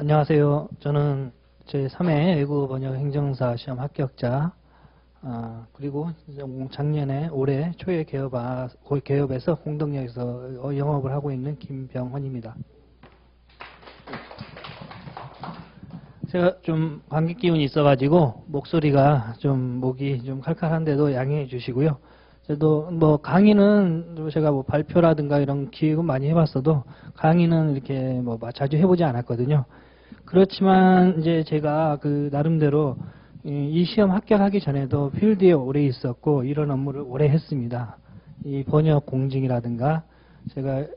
안녕하세요. 저는 제3회 외국어 번역 행정사 시험 합격자, 그리고 작년에 올해 초에 개업에서 공동역에서 영업을 하고 있는 김병헌입니다. 제가 좀 감기 기운이 있어가지고 목소리가 목이 좀 칼칼한데도 양해해 주시고요. 저도 강의는 제가 발표라든가 이런 기획은 많이 해봤어도 강의는 이렇게 자주 해보지 않았거든요. 그렇지만 이제 제가 나름대로 이 시험 합격하기 전에도 필드에 오래 있었고 이런 업무를 오래 했습니다. 이 번역 공증이라든가 제가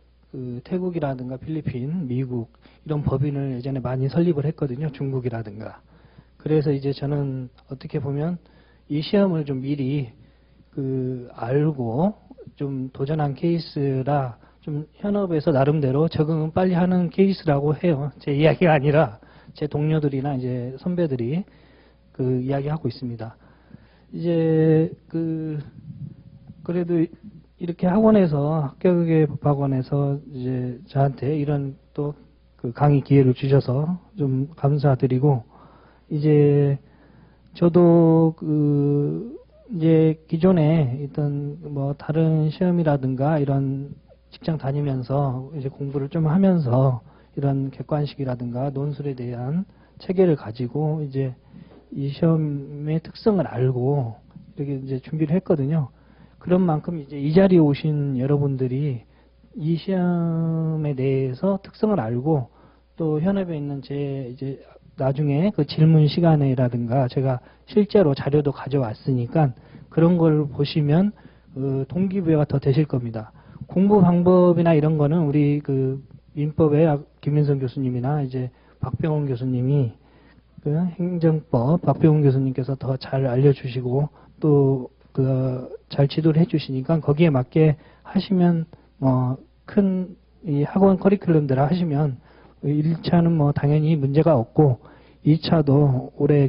태국이라든가 필리핀, 미국 이런 법인을 예전에 많이 설립을 했거든요. 중국이라든가. 그래서 이제 저는 어떻게 보면 이 시험을 좀 미리 알고 좀 도전한 케이스라 좀 현업에서 나름대로 적응은 빨리 하는 케이스라고 해요. 제 이야기가 아니라 제 동료들이나 이제 선배들이 이야기하고 있습니다. 이제 그래도 이렇게 학원에서 합격의 법학원에서 이제 저한테 이런 또 강의 기회를 주셔서 좀 감사드리고, 이제 저도 이제 기존에 있던 다른 시험이라든가 이런 직장 다니면서 이제 공부를 좀 하면서 이런 객관식이라든가 논술에 대한 체계를 가지고 이제 이 시험의 특성을 알고 이렇게 이제 준비를 했거든요. 그런 만큼 이제 이 자리에 오신 여러분들이 이 시험에 대해서 특성을 알고 또 현업에 있는 이제 나중에 질문 시간이라든가 제가 실제로 자료도 가져왔으니까 그런 걸 보시면 동기부여가 더 되실 겁니다. 공부 방법이나 이런 거는 우리 민법의 김민성 교수님이나 이제 박병훈 교수님이 행정법 박병훈 교수님께서 더 잘 알려주시고 또 잘 지도를 해주시니까 거기에 맞게 하시면 큰 이 학원 커리큘럼대로 하시면 1차는 당연히 문제가 없고 2차도 올해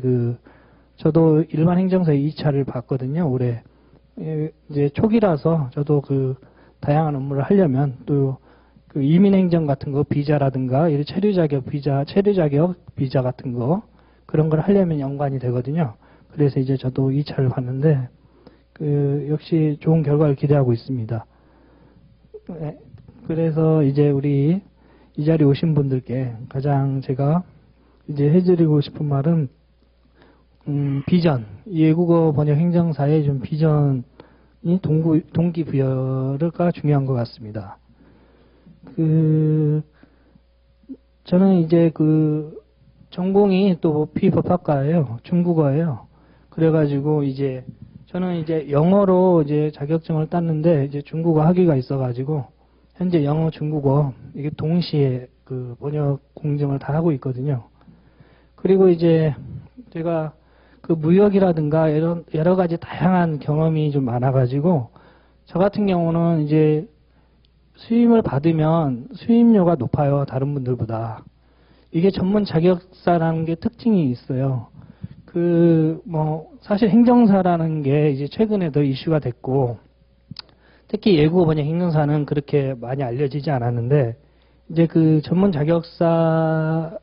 저도 일반 행정사 2차를 봤거든요. 올해 이제 초기라서 저도 다양한 업무를 하려면 또 이민행정 같은 거 비자라든가 이런 체류 자격 비자 같은 거 그런 걸 하려면 연관이 되거든요. 그래서 이제 저도 2차를 봤는데 역시 좋은 결과를 기대하고 있습니다. 네, 그래서 이제 우리 이 자리에 오신 분들께 가장 제가 이제 해드리고 싶은 말은 비전, 이 외국어 번역 행정사의 좀 비전이 동기부여가 중요한 것 같습니다. 저는 이제 전공이 또 피법학과예요. 중국어예요. 그래가지고 이제 저는 이제 영어로 이제 자격증을 땄는데 이제 중국어 학위가 있어가지고 현재 영어, 중국어 이게 동시에 번역 공증을 다 하고 있거든요. 그리고 이제 제가 무역이라든가 이런 여러 가지 다양한 경험이 좀 많아가지고 저 같은 경우는 이제 수임을 받으면 수임료가 높아요. 다른 분들보다. 이게 전문 자격사라는 게 특징이 있어요. 사실 행정사라는 게 이제 최근에 더 이슈가 됐고, 특히 외국어 번역 행정사는 그렇게 많이 알려지지 않았는데, 이제 전문 자격사의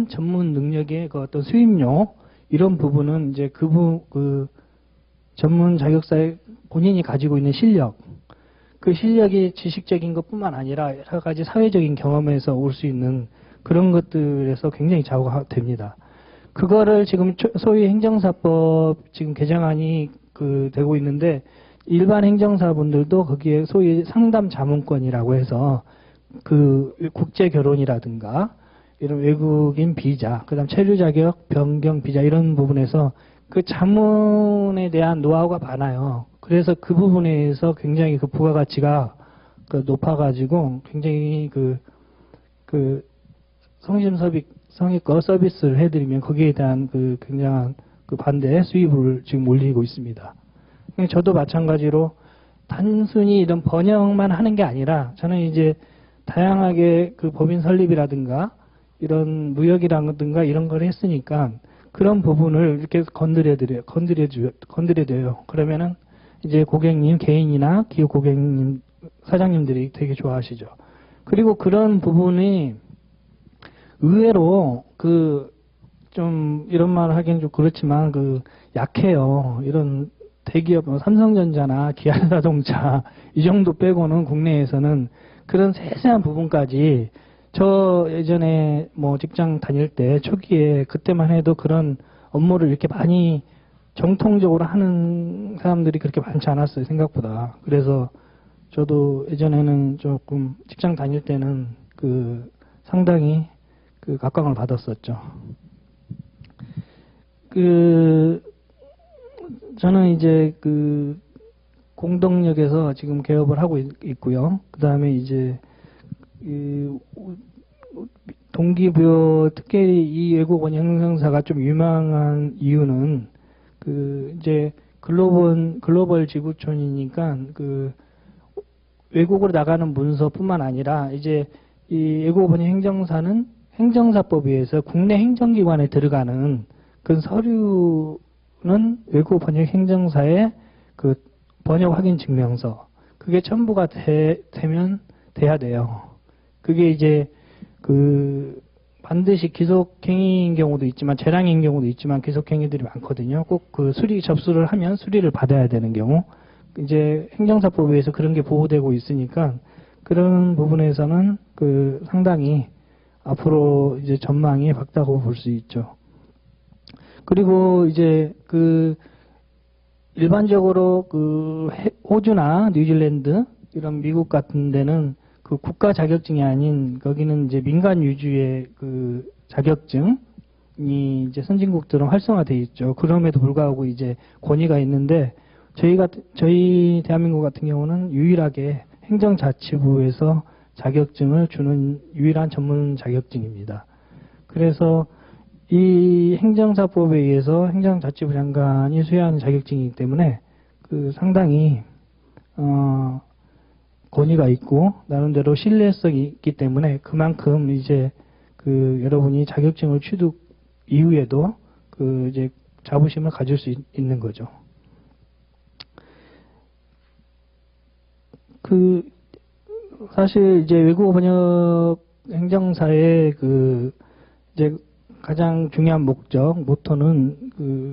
전문 능력의 어떤 수임료, 이런 부분은 이제 전문 자격사의 본인이 가지고 있는 실력, 그 실력이 지식적인 것뿐만 아니라 여러 가지 사회적인 경험에서 올 수 있는 그런 것들에서 굉장히 좌우가 됩니다. 그거를 지금 소위 행정사법 지금 개정안이 되고 있는데 일반 행정사분들도 거기에 소위 상담 자문권이라고 해서 국제 결혼이라든가 이런 외국인 비자, 그다음 체류 자격 변경 비자 이런 부분에서 자문에 대한 노하우가 많아요. 그래서 그 부분에서 굉장히 부가가치가 높아가지고 굉장히 성의껏 서비스를 해드리면 거기에 대한 굉장한 반대 수입을 지금 올리고 있습니다. 저도 마찬가지로 단순히 이런 번역만 하는 게 아니라 저는 이제 다양하게 법인 설립이라든가 이런 무역이라든가 이런 걸 했으니까 그런 부분을 이렇게 건드려줘요. 그러면은 이제 고객님 개인이나 기업 고객님 사장님들이 되게 좋아하시죠. 그리고 그런 부분이 의외로 좀 이런 말 하기는 좀 그렇지만 약해요. 이런 대기업, 삼성전자나 기아자동차 이 정도 빼고는 국내에서는 그런 세세한 부분까지 저 예전에 직장 다닐 때 초기에 그때만 해도 그런 업무를 이렇게 많이 정통적으로 하는 사람들이 그렇게 많지 않았어요, 생각보다. 그래서 저도 예전에는 조금 직장 다닐 때는 상당히 각광을 받았었죠. 저는 이제 공동역에서 지금 개업을 하고 있고요. 그 다음에 이제 동기부여 특히 이 외국 원형 행정사가 좀 유망한 이유는 이제 글로벌 지구촌이니까 외국으로 나가는 문서뿐만 아니라 이제 이 외국 원형 행정사는 행정사법에 의해서 국내 행정기관에 들어가는 그 서류는 외국 번역 행정사의 번역 확인 증명서 그게 첨부가 되면 돼야 돼요. 그게 이제 반드시 기속행위인 경우도 있지만 재량인 경우도 있지만 기속행위들이 많거든요. 꼭 접수를 하면 수리를 받아야 되는 경우 이제 행정사법에 의해서 그런 게 보호되고 있으니까 그런 부분에서는 상당히 앞으로 이제 전망이 밝다고 볼 수 있죠. 그리고 이제 일반적으로 호주나 뉴질랜드 이런 미국 같은 데는 국가 자격증이 아닌 거기는 이제 민간 유주의 자격증이 이제 선진국들은 활성화되어 있죠. 그럼에도 불구하고 이제 권위가 있는데 저희 대한민국 같은 경우는 유일하게 행정자치부에서 자격증을 주는 유일한 전문 자격증입니다. 그래서 이 행정사법에 의해서 행정자치부 장관이 수여하는 자격증이기 때문에 상당히 권위가 있고 나름대로 신뢰성이 있기 때문에 그만큼 이제 여러분이 자격증을 취득 이후에도 이제 자부심을 가질 수 있는 거죠. 사실 이제 외국어 번역 행정사의 이제 가장 중요한 모토는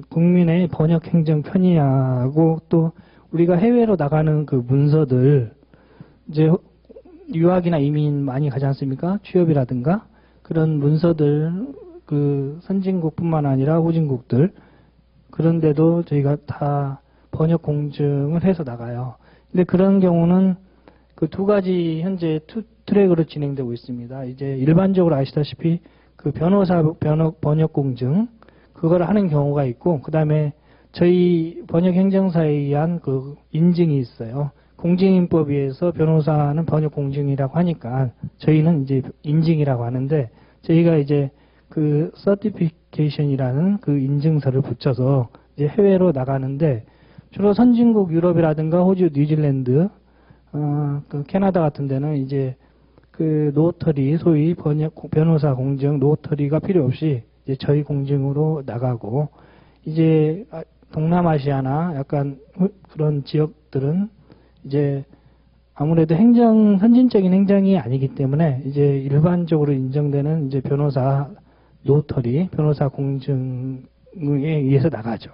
국민의 번역 행정 편의하고 또 우리가 해외로 나가는 문서들 이제 유학이나 이민 많이 가지 않습니까? 취업이라든가 그런 문서들 선진국뿐만 아니라 후진국들 그런데도 저희가 다 번역 공증을 해서 나가요. 근데 그런 경우는 두 가지 현재 트랙으로 진행되고 있습니다. 이제 일반적으로 아시다시피 변호사 번역 공증 그걸 하는 경우가 있고 그 다음에 저희 번역 행정사에 의한 인증이 있어요. 공증인법에 의해서 변호사는 번역 공증이라고 하니까 저희는 이제 인증이라고 하는데 저희가 이제 서티피케이션이라는 인증서를 붙여서 이제 해외로 나가는데 주로 선진국 유럽이라든가 호주, 뉴질랜드, 캐나다 같은 데는 이제 노터리 소위 변호사 공증 노터리가 필요 없이 이제 저희 공증으로 나가고 이제 동남아시아나 약간 그런 지역들은 이제 아무래도 선진적인 행정이 아니기 때문에 이제 일반적으로 인정되는 이제 변호사 노터리, 변호사 공증에 의해서 나가죠.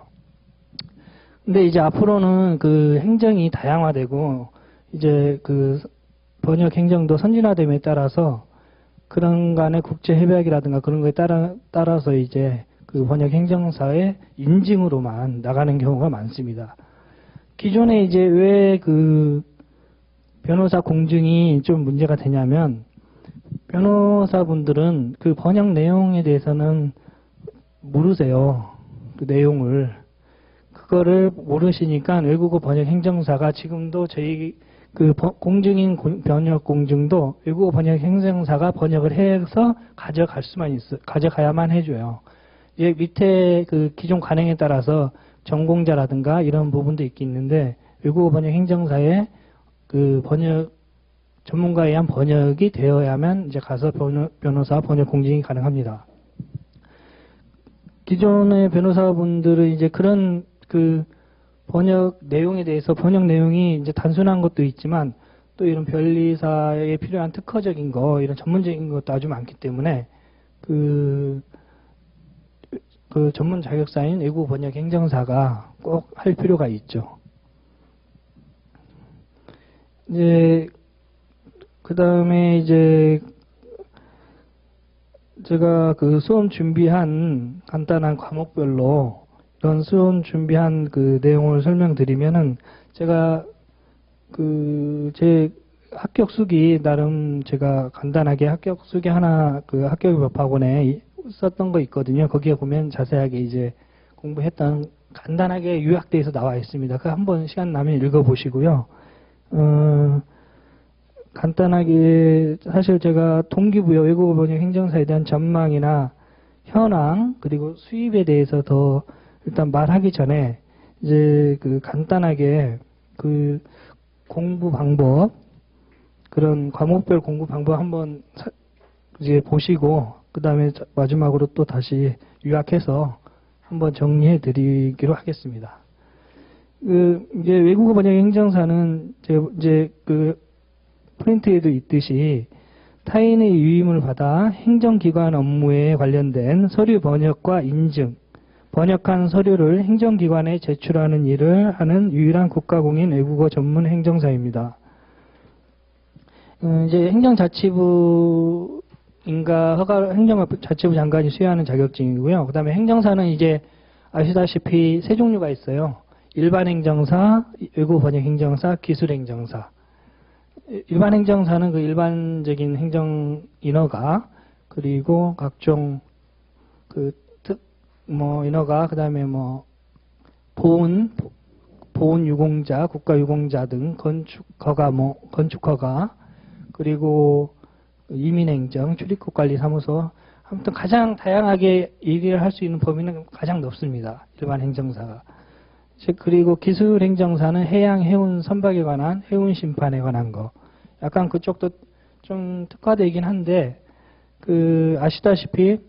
근데 이제 앞으로는 행정이 다양화되고 이제 번역 행정도 선진화됨에 따라서 그런 간의 국제 협약이라든가 그런 거에 따라서 이제 번역 행정사의 인증으로만 나가는 경우가 많습니다. 기존에 이제 왜 변호사 공증이 좀 문제가 되냐면 변호사분들은 번역 내용에 대해서는 모르세요. 내용을. 그거를 모르시니까 외국어 번역 행정사가 지금도 저희 공증인 번역 공증도 외국어 번역 행정사가 번역을 해서 가져가야만 해줘요. 예, 밑에 기존 관행에 따라서 전공자라든가 이런 부분도 있는데 외국어 번역 행정사의 번역 전문가에 의한 번역이 되어야만 이제 가서 변호사 번역 공증이 가능합니다. 기존의 변호사분들은 이제 그런 번역 내용에 대해서 번역 내용이 이제 단순한 것도 있지만 또 이런 변리사에 필요한 특허적인 거, 이런 전문적인 것도 아주 많기 때문에 그 전문 자격사인 외국어 번역 행정사가 꼭 할 필요가 있죠. 이제 그 다음에 이제 제가 그 수험 준비한 간단한 과목별로 이런 수험 준비한 그 내용을 설명드리면은 제가 제 합격수기 나름 제가 간단하게 합격수기 하나 그 합격법학원에 썼던 거 있거든요. 거기에 보면 자세하게 이제 공부했던 간단하게 요약돼서 나와 있습니다. 그 한번 시간 나면 읽어보시고요. 간단하게 사실 제가 동기부여 외국어 번역 행정사에 대한 전망이나 현황 그리고 수입에 대해서 더 일단 말하기 전에 이제 그 간단하게 그 공부 방법 그런 과목별 공부 방법 한번 이제 보시고 그 다음에 마지막으로 또 다시 요약해서 한번 정리해 드리기로 하겠습니다. 이제 외국어 번역 행정사는 이제 그 프린트에도 있듯이 타인의 유임을 받아 행정기관 업무에 관련된 서류 번역과 인증, 번역한 서류를 행정기관에 제출하는 일을 하는 유일한 국가공인 외국어 전문 행정사입니다. 이제 행정자치부 행정자치부 장관이 수여하는 자격증이고요. 그 다음에 행정사는 이제 아시다시피 세 종류가 있어요. 일반 행정사, 외국어 번역 행정사, 기술 행정사. 일반 행정사는 그 일반적인 행정 인허가, 그리고 각종 인허가, 그 다음에 보훈 유공자, 국가 유공자 등 건축허가, 그리고 이민행정, 출입국관리사무소, 아무튼 가장 다양하게 일을 할 수 있는 범위는 가장 넓습니다. 일반 행정사가. 그리고 기술 행정사는 해양, 해운, 선박에 관한, 해운 심판에 관한 거. 약간 그쪽도 좀 특화되긴 한데, 아시다시피,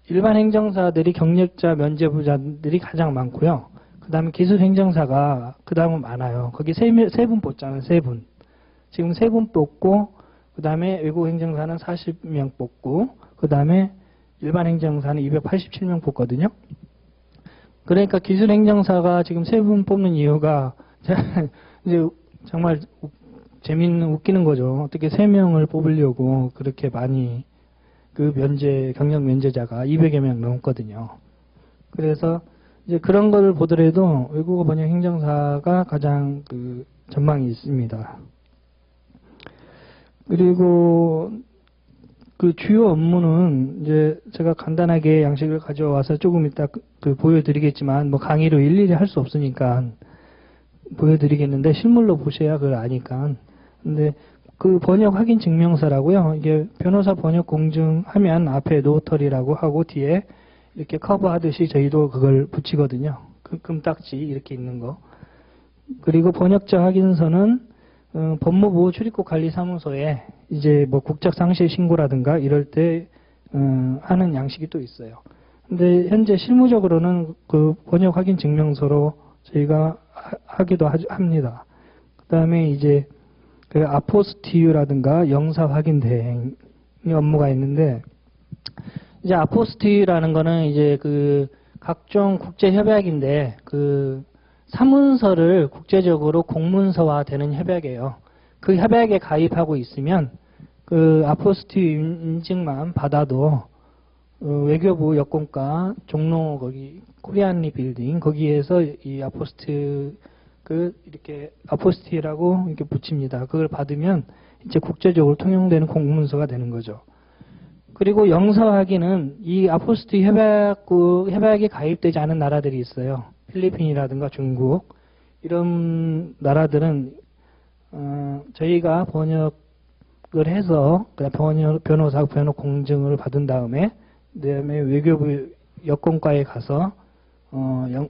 일반 행정사들이 경력자, 면제부자들이 가장 많고요. 그 다음에 기술 행정사가 그 다음은 많아요. 거기 세 분 뽑잖아요. 세 분. 지금 3분 뽑고, 그 다음에 외국 행정사는 40명 뽑고, 그 다음에 일반 행정사는 287명 뽑거든요. 그러니까 기술 행정사가 지금 3분 뽑는 이유가, 이제 정말 웃기는 거죠. 어떻게 3명을 뽑으려고 그렇게 많이 경력 면제자가 200여 명 넘거든요. 그래서 이제 그런 거를 보더라도 외국어 번역 행정사가 가장 전망이 있습니다. 그리고 주요 업무는 이제 제가 간단하게 양식을 가져와서 조금 이따 보여드리겠지만 강의로 일일이 할 수 없으니까 보여드리겠는데 실물로 보셔야 그걸 아니까. 근데 번역 확인 증명서라고요. 이게 변호사 번역 공증하면 앞에 노터리라고 하고 뒤에 이렇게 커버하듯이 저희도 그걸 붙이거든요. 금딱지 이렇게 있는 거. 그리고 번역자 확인서는 법무부 출입국관리사무소에 이제 국적 상실 신고라든가 이럴 때 하는 양식이 또 있어요. 근데 현재 실무적으로는 번역 확인 증명서로 저희가 하기도 합니다. 그다음에 이제 아포스티유라든가 영사 확인 대행 업무가 있는데 이제 아포스티유라는 거는 이제 각종 국제 협약인데 사문서를 국제적으로 공문서화되는 협약이에요. 그 협약에 가입하고 있으면 아포스티유 인증만 받아도 외교부 여권과 종로 거기 코리안리 빌딩 거기에서 이 이렇게 아포스티라고 이렇게 붙입니다. 그걸 받으면 이제 국제적으로 통용되는 공문서가 되는 거죠. 그리고 영사 확인은 이 아포스티 협약에 가입되지 않은 나라들이 있어요. 필리핀이라든가 중국 이런 나라들은 저희가 번역을 해서 변호사 번역 공증을 받은 다음에 그다음에 외교부 여권과에 가서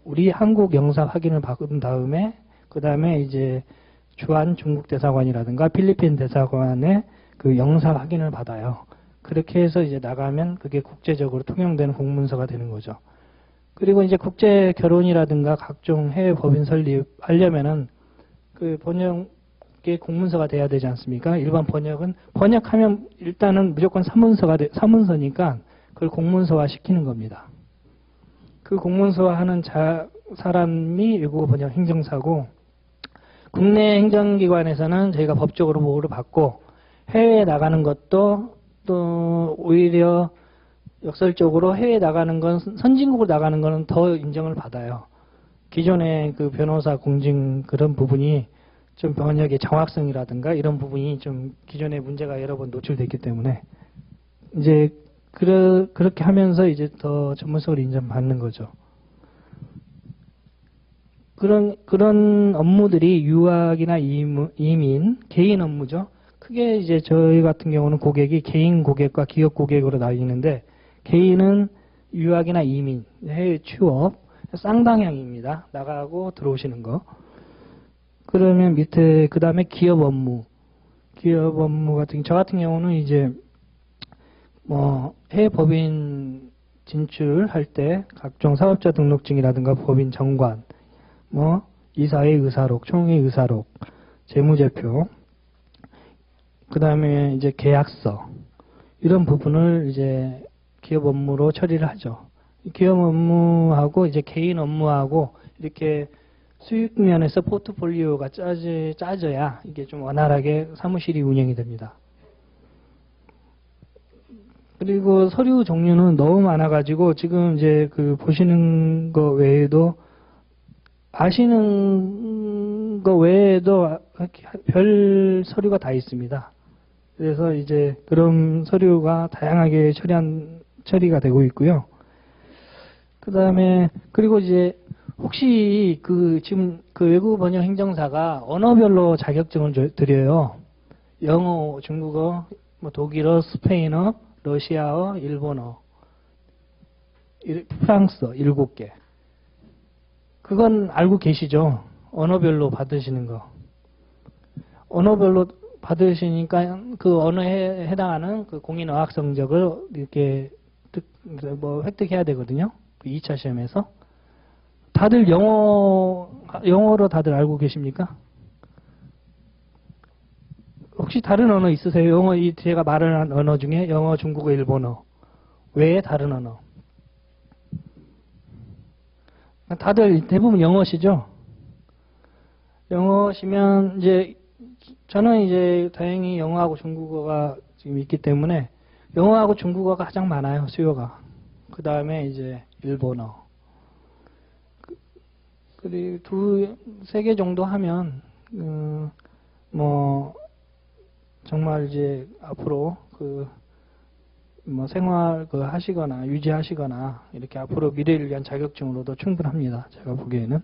우리 한국 영사 확인을 받은 다음에 그 다음에 이제 주한 중국 대사관이라든가 필리핀 대사관의 영사 확인을 받아요. 그렇게 해서 이제 나가면 그게 국제적으로 통용되는 공문서가 되는 거죠. 그리고 이제 국제 결혼이라든가 각종 해외 법인 설립하려면은 그 번역의 공문서가 돼야 되지 않습니까? 일반 번역은 번역하면 일단은 무조건 사문서니까 그걸 공문서화 시키는 겁니다. 그 공문서화 하는 사람이 외국어 번역 행정사고, 국내 행정기관에서는 저희가 법적으로 보호를 받고, 해외에 나가는 것도 또 오히려 역설적으로 해외에 나가는 건, 선진국으로 나가는 거는 더 인정을 받아요. 기존의 그 변호사 공증 그런 부분이 좀 번역의 정확성이라든가 이런 부분이 좀 기존에 문제가 여러 번 노출됐기 때문에 이제 그렇게 하면서 이제 더 전문성을 인정받는 거죠. 그런 업무들이 유학이나 이민, 개인 업무죠. 크게 이제 저희 같은 경우는 고객이 개인 고객과 기업 고객으로 나뉘는데, 개인은 유학이나 이민, 해외 취업, 쌍방향입니다. 나가고 들어오시는 거. 그러면 밑에 그 다음에 기업 업무 같은 저 같은 경우는 이제 뭐 해외 법인 진출할 때 각종 사업자 등록증이라든가 법인 정관, 뭐 이사회 의사록, 총회 의사록, 재무제표, 그 다음에 이제 계약서, 이런 부분을 이제 기업 업무로 처리를 하죠. 기업 업무하고 이제 개인 업무하고 이렇게 수익 면에서 포트폴리오가 짜져야 이게 좀 원활하게 사무실이 운영이 됩니다. 그리고 서류 종류는 너무 많아가지고 지금 이제 그 보시는 거 외에도 아시는 거 외에도 별 서류가 다 있습니다. 그래서 이제 그런 서류가 다양하게 처리가 되고 있고요. 그 다음에, 그리고 이제 혹시 지금 외국어 번역 행정사가 언어별로 자격증을 드려요. 영어, 중국어, 뭐 독일어, 스페인어, 러시아어, 일본어, 프랑스어 7개. 그건 알고 계시죠? 언어별로 받으시는 거. 언어별로 받으시니까 그 언어에 해당하는 그 공인어학 성적을 이렇게 뭐 획득해야 되거든요. 그 2차 시험에서. 다들 영어로 다들 알고 계십니까? 혹시 다른 언어 있으세요? 영어, 제가 말을 한 언어 중에 영어, 중국어, 일본어 외에 다른 언어. 다들 대부분 영어시죠? 영어시면 이제 저는 이제 다행히 영어하고 중국어가 지금 있기 때문에 영어하고 중국어가 가장 많아요, 수요가. 그 다음에 이제 일본어. 그리고 3개 정도 하면 뭐 정말 이제 앞으로 뭐 생활 하시거나 유지하시거나 이렇게 앞으로 미래를 위한 자격증으로도 충분합니다. 제가 보기에는.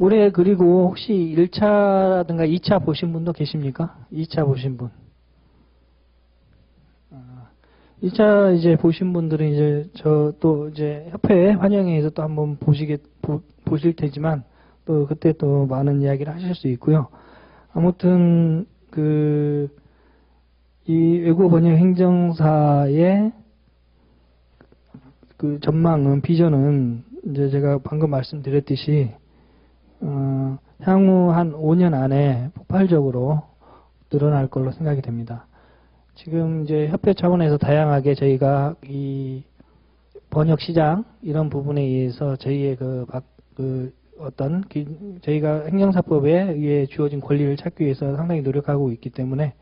올해 그리고 혹시 1차라든가 2차 보신 분도 계십니까? 2차 보신 분. 2차 이제 보신 분들은 이제 또 이제 협회 환영회에서 또 한번 보실 테지만 또 그때 또 많은 이야기를 하실 수 있고요. 아무튼 이 외국어 번역 행정사의 그 전망은, 비전은 이제 제가 방금 말씀드렸듯이 향후 한 5년 안에 폭발적으로 늘어날 걸로 생각이 됩니다. 지금 이제 협회 차원에서 다양하게 저희가 이 번역 시장 이런 부분에 의해서 저희의 저희가 행정사법에 의해 주어진 권리를 찾기 위해서 상당히 노력하고 있기 때문에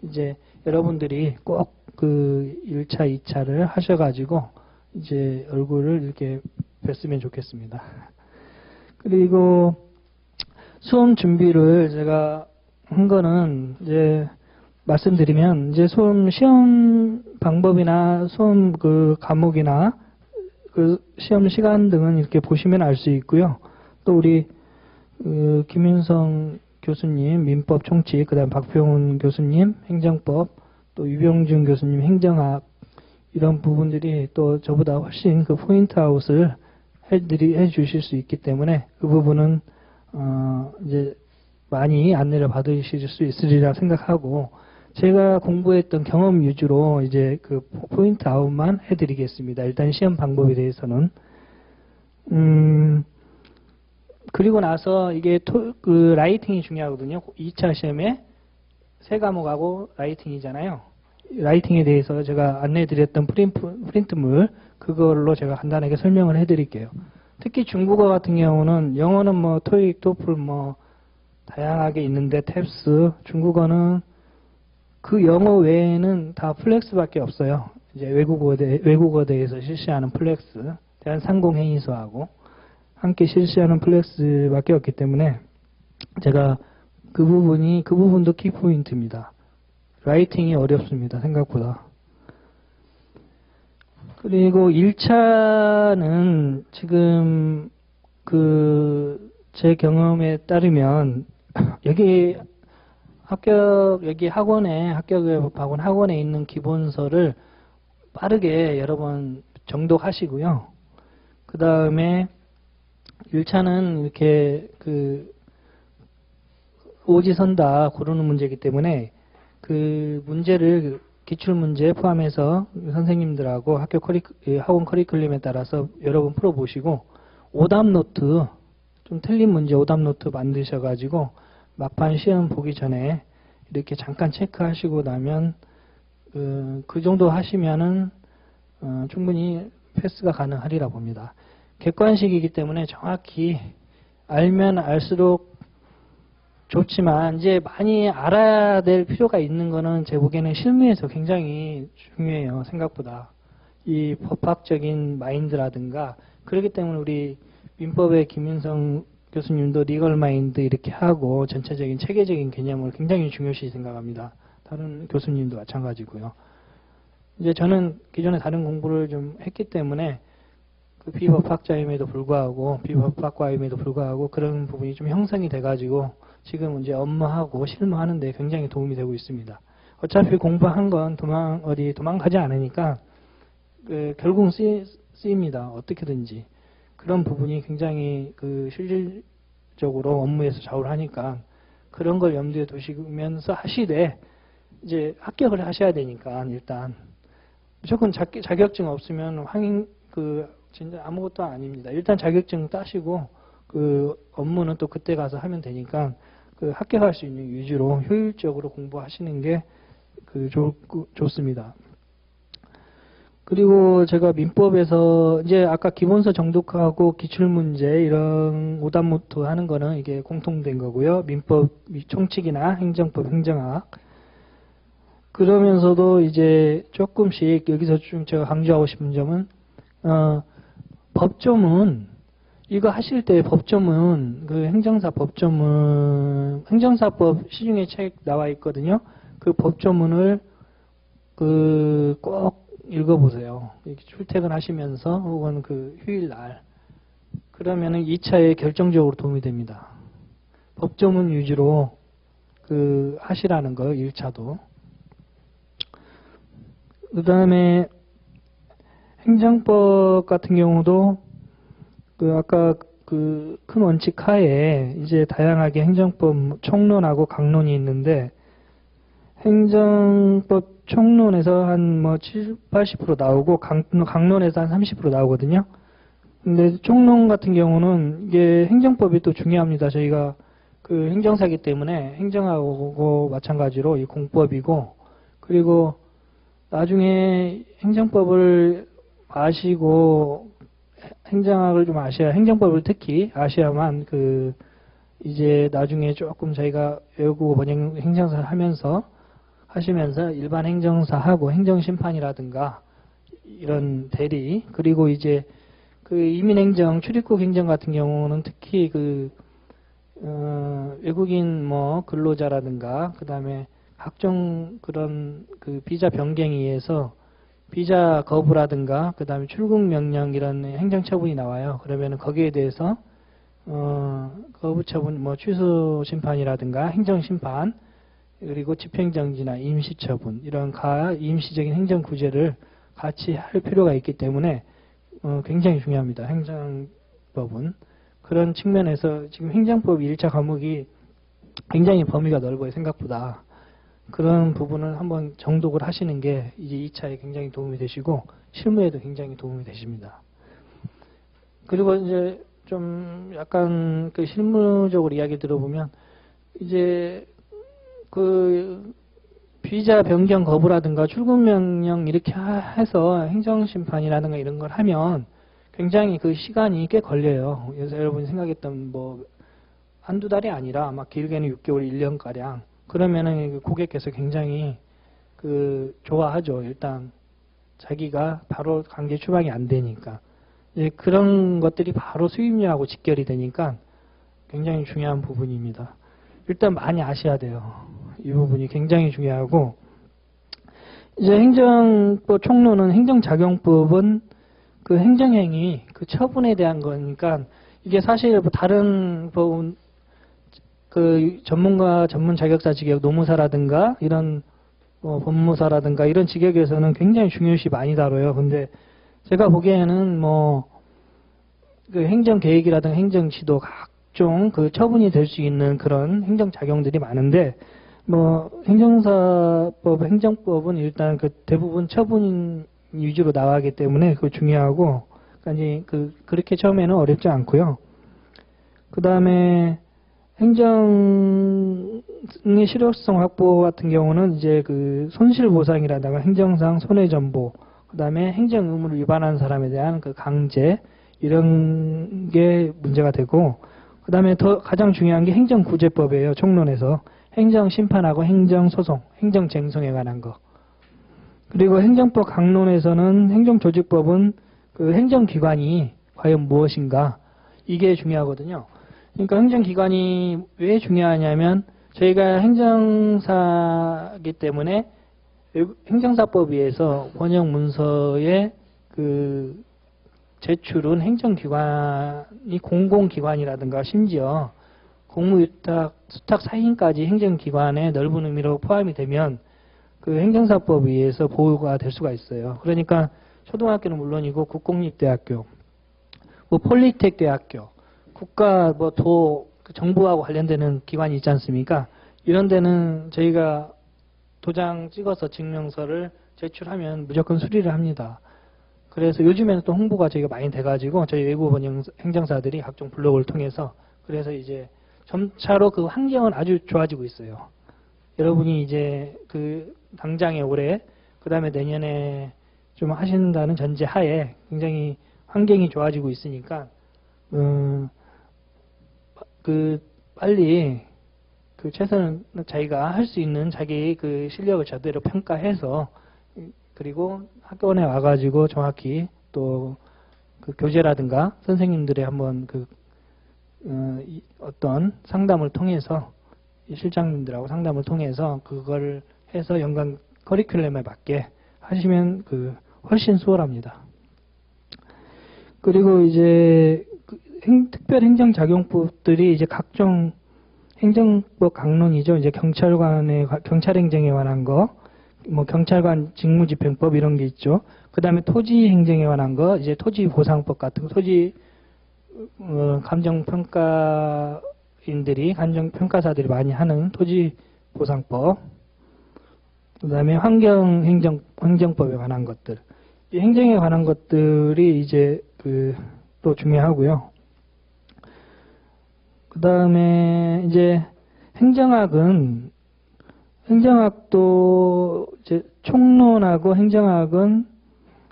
이제 여러분들이 꼭 1차, 2차를 하셔가지고 이제 얼굴을 이렇게 뵀으면 좋겠습니다. 그리고 수험 준비를 제가 한 거는 이제 말씀드리면 이제 수험 시험 방법이나 수험 과목이나 시험 시간 등은 이렇게 보시면 알 수 있고요. 또 우리 김윤성 교수님 민법 총칙, 그다음 박병훈 교수님 행정법, 또 유병준 교수님 행정학, 이런 부분들이 또 저보다 훨씬 포인트 아웃을 해 주실 수 있기 때문에 그 부분은 이제 많이 안내를 받으실 수 있으리라 생각하고, 제가 공부했던 경험 위주로 이제 포인트 아웃만 해드리겠습니다. 일단 시험 방법에 대해서는 그리고 나서 이게 그 라이팅이 중요하거든요. 2차 시험에 세 과목하고 라이팅이잖아요. 라이팅에 대해서 제가 안내해드렸던 프린트물, 그걸로 제가 간단하게 설명을 해드릴게요. 특히 중국어 같은 경우는, 영어는 뭐 토익, 토플 뭐 다양하게 있는데 탭스, 중국어는 그 영어 외에는 다 플렉스밖에 없어요. 이제 외국어대에서 실시하는 플렉스, 대한상공회의소하고 함께 실시하는 플렉스밖에 없기 때문에 제가 그 부분도 키포인트입니다. 라이팅이 어렵습니다. 생각보다. 그리고 1차는 지금 제 경험에 따르면 여기 합격을 받은 학원에 있는 기본서를 빠르게 여러 번 정독하시고요. 그 다음에 1차는 이렇게 오지선다 고르는 문제이기 때문에 그 문제를 기출문제 포함해서 선생님들하고 학원 커리큘럼에 따라서 여러 번 풀어보시고, 오답노트, 좀 틀린 문제 오답노트 만드셔가지고 막판 시험 보기 전에 이렇게 잠깐 체크하시고 나면 그 정도 하시면은 충분히 패스가 가능하리라 봅니다. 객관식이기 때문에 정확히 알면 알수록 좋지만 이제 많이 알아야 될 필요가 있는 거는 제 보기에는 실무에서 굉장히 중요해요. 생각보다. 이 법학적인 마인드라든가. 그렇기 때문에 우리 민법의 김윤성 교수님도 리걸 마인드 이렇게 하고 전체적인 체계적인 개념을 굉장히 중요시 생각합니다. 다른 교수님도 마찬가지고요. 이제 저는 기존에 다른 공부를 좀 했기 때문에 그 비법학자임에도 불구하고 비법학과임에도 불구하고 그런 부분이 좀 형성이 돼가지고 지금 이제 업무하고 실무하는데 굉장히 도움이 되고 있습니다. 어차피 공부한 건 도망가지 않으니까 결국은 쓰입니다. 어떻게든지. 그런 부분이 굉장히 실질적으로 업무에서 좌우를 하니까 그런 걸 염두에 두시면서 하시되 이제 합격을 하셔야 되니까 일단 무조건 자격증 없으면 진짜 아무것도 아닙니다. 일단 자격증 따시고 업무는 또 그때 가서 하면 되니까 합격할 수 있는 위주로 효율적으로 공부하시는 게 좋습니다. 그리고 제가 민법에서 이제 아까 기본서 정독하고 기출문제 이런 오답노트 하는 거는 이게 공통된 거고요. 민법 총칙이나 행정법, 행정학. 그러면서도 이제 조금씩 여기서 좀 제가 강조하고 싶은 점은 법조문, 이거 하실 때 법조문, 행정사 법조문, 행정사법 시중에 책 나와 있거든요. 그 법조문을 꼭 읽어보세요. 출퇴근하시면서 혹은 휴일날. 그러면은 2차에 결정적으로 도움이 됩니다. 법조문 위주로 하시라는 거, 1차도. 그 다음에 행정법 같은 경우도 아까 큰 원칙 하에 이제 다양하게 행정법 총론하고 강론이 있는데 행정법 총론에서 한 80% 나오고 강론에서 한 30% 나오거든요. 근데 총론 같은 경우는 이게 행정법이 또 중요합니다. 저희가 행정사기 때문에 행정하고 마찬가지로 이 공법이고, 그리고 나중에 행정법을 아시고 행정학을 좀 아셔야, 행정법을 특히 아셔야만 이제 나중에 조금 저희가 외국어 번역 행정사를 하시면서 일반 행정사하고 행정심판이라든가 이런 대리, 그리고 이제 이민행정, 출입국 행정 같은 경우는 특히 외국인 근로자라든가 그 다음에 각종 그런 비자 변경에 의해서 비자 거부라든가 그 다음에 출국 명령 이런 행정처분이 나와요. 그러면 거기에 대해서 거부처분, 취소 심판이라든가 행정심판, 그리고 집행정지나 임시처분, 이런 임시적인 행정구제를 같이 할 필요가 있기 때문에 굉장히 중요합니다. 행정법은. 그런 측면에서 지금 행정법 1차 과목이 굉장히 범위가 넓어요. 생각보다. 그런 부분을 한번 정독을 하시는 게 이제 2차에 굉장히 도움이 되시고 실무에도 굉장히 도움이 되십니다. 그리고 이제 좀 약간 그 실무적으로 이야기 들어보면 이제 그 비자 변경 거부라든가 출국 명령 이렇게 해서 행정심판이라든가 이런 걸 하면 굉장히 그 시간이 꽤 걸려요. 그래서 여러분이 생각했던 뭐 한두 달이 아니라 막 길게는 6개월, 1년가량. 그러면은 그 고객께서 굉장히 그 좋아하죠. 일단 자기가 바로 강제 추방이 안 되니까. 이제 그런 것들이 바로 수입료하고 직결이 되니까 굉장히 중요한 부분입니다. 일단 많이 아셔야 돼요. 이 부분이 굉장히 중요하고, 이제 행정법 총론은 행정작용법은 그 행정행위, 그 처분에 대한 거니까 이게 사실 뭐 다른 법은 그 전문 자격사 직역, 노무사라든가 이런 법무사라든가 이런 직역에서는 굉장히 중요시 많이 다뤄요. 근데 제가 보기에는 뭐 그 행정계획이라든가 행정지도 각종 그 처분이 될 수 있는 그런 행정작용들이 많은데, 뭐 행정사법, 행정법은 일단 그 대부분 처분 위주로 나가기 때문에 그거 중요하고, 그러니까 이제 그렇게 처음에는 어렵지 않고요. 그 다음에 행정의 실효성 확보 같은 경우는 이제 그 손실보상이라든가 행정상 손해전보, 그 다음에 행정 의무를 위반한 사람에 대한 그 강제, 이런 게 문제가 되고, 그 다음에 더 가장 중요한 게 행정구제법이에요. 총론에서 행정심판하고 행정소송, 행정쟁송에 관한 거. 그리고 행정법 강론에서는 행정조직법은 그 행정기관이 과연 무엇인가, 이게 중요하거든요. 그러니까 행정기관이 왜 중요하냐면 저희가 행정사기 때문에 행정사법에 의해서 원형문서의 그 제출은 행정기관이 공공기관이라든가 심지어 공무위탁, 수탁 사인까지 행정기관의 넓은 의미로 포함이 되면 그 행정사법에 의해서 보호가 될 수가 있어요. 그러니까 초등학교는 물론이고 국공립대학교, 뭐 폴리텍 대학교, 국가 뭐 정부하고 관련되는 기관이 있지 않습니까? 이런 데는 저희가 도장 찍어서 증명서를 제출하면 무조건 수리를 합니다. 그래서 요즘에는 또 홍보가 저희가 많이 돼가지고 저희 외부 번영 행정사들이 각종 블로그를 통해서, 그래서 이제 점차로 그 환경은 아주 좋아지고 있어요. 여러분이 이제 그 당장에 올해, 그 다음에 내년에 좀 하신다는 전제 하에 굉장히 환경이 좋아지고 있으니까 빨리 그 최선을 자기가 할 수 있는 자기 그 실력을 제대로 평가해서, 그리고 학원에 와가지고 정확히 또 그 교재라든가 선생님들의 한번 어떤 상담을 통해서, 실장님들하고 상담을 통해서 그걸 해서 연관 커리큘럼에 맞게 하시면 훨씬 수월합니다. 그리고 이제 특별 행정작용법들이 이제 각종 행정법 강론이죠. 이제 경찰 행정에 관한 거, 뭐 경찰관 직무집행법 이런 게 있죠. 그 다음에 토지 행정에 관한 거, 이제 토지보상법 같은 거, 토지 감정평가사들이 많이 하는 토지보상법, 그 다음에 환경행정법에 관한 것들, 이 행정에 관한 것들이 이제 또 중요하고요. 그 다음에 이제 행정학도 이제 총론하고 행정학은